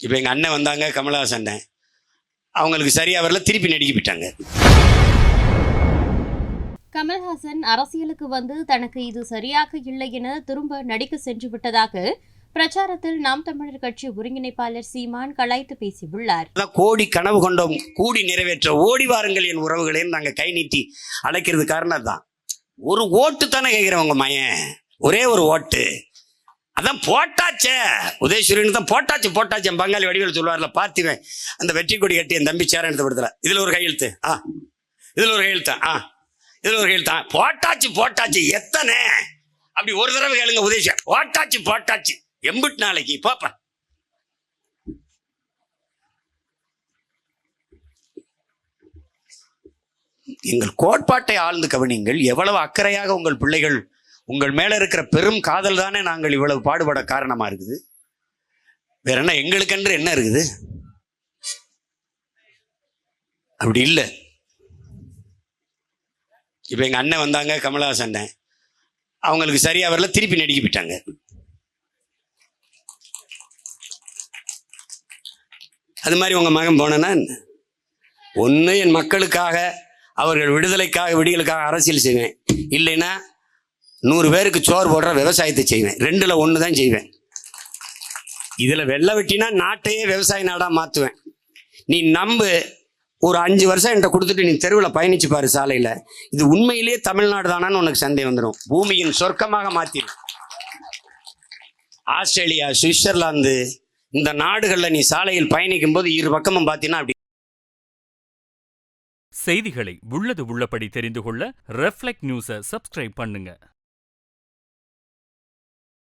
இப்போ எங்கள் அண்ணன் வந்தாங்க, கமலஹாசன் அண்ணன், அவங்களுக்கு சரியாக வரல, திருப்பி நடிக்க போயிட்டாங்க. கமல்ஹாசன் அரசியலுக்கு வந்து தனக்கு இது சரியாக இல்லை என திரும்ப நடிக்க சென்று விட்டதாக பிரச்சாரத்தில் நாம் தமிழர் கட்சி ஒருங்கிணைப்பாளர் சீமான் கலாய்த்து பேசியுள்ளார். கோடி கனவு கொண்டோம், கூடி நிறைவேற்ற ஓடி வாருங்கள் என் உறவுகளேன்னு நாங்கள் கை நீட்டி அழைக்கிறது காரணம் தான். ஒரு ஓட்டு தானே கேட்குறவங்க மையன், ஒரே ஒரு ஓட்டு அதான் போட்டாச்சே. உதயசூரியன் தான் போட்டாச்சு என் பங்காளி வடிவேல் சொல்லுவார்ல, பார்த்துவேன் அந்த வெற்றி கொடி கட்டி என் தம்பி சேரன் எடுத்து இதில் ஒரு கையெழுத்து, இதில் ஒரு கையெழுத்து, இதில் ஒரு கையெழுத்தான். போட்டாச்சு எத்தனை அப்படி ஒரு தடவை கேளுங்க. உதயசூரியன் போட்டாச்சு எம்பிட்டு நாளைக்கு பாப்பா. எங்கள் கோட்பாட்டை ஆழ்ந்து கவனிங்கள். எவ்வளவு அக்கறையாக உங்கள் பிள்ளைகள் உங்கள் மேல இருக்கிற பெரும் காதல் தானே நாங்கள் இவ்வளவு பாடுபட காரணமா இருக்குது. வேற என்ன எங்களுக்கென்று என்ன இருக்குது? அப்படி இல்லை. இப்ப எங்க அண்ணன் வந்தாங்க, கமலஹாசன் அண்ணன், அவங்களுக்கு சரியா வரல, திருப்பி நடிக்க போயிட்டாங்க. அது மாதிரி உங்க மகன் போனா ஒன்று என் மக்களுக்காக, அவர்கள் விடுதலைக்காக அரசியல் செய்வேன், இல்லைன்னா 100 பேருக்கு சோறு போடுற விவசாயத்தை செய்வேன். 2ல் 1 தான் செய்வேன். இதில் வெள்ளை வெட்டினா நாட்டையே விவசாய நாடாக மாற்றுவேன். நீ நம்பு, ஒரு 5 வருஷம் என்கிட்ட கொடுத்துட்டு நீ தெருவில் பயணிச்சு பாரு சாலையில், இது உண்மையிலேயே தமிழ்நாடு தானான்னு உனக்கு சந்தேகம் வந்துடும். பூமியின் சொர்க்கமாக மாற்றிடும். ஆஸ்திரேலியா, சுவிட்சர்லாந்து, இந்த நாடுகளில் நீ சாலையில் பயணிக்கும் போது இரு பக்கமும் பார்த்தீங்கன்னா அப்படி. செய்திகளை உள்ளது உள்ளபடி தெரிந்து கொள்ள ரெஃப்ளெக்ட் நியூஸை சப்ஸ்கிரைப் பண்ணுங்க.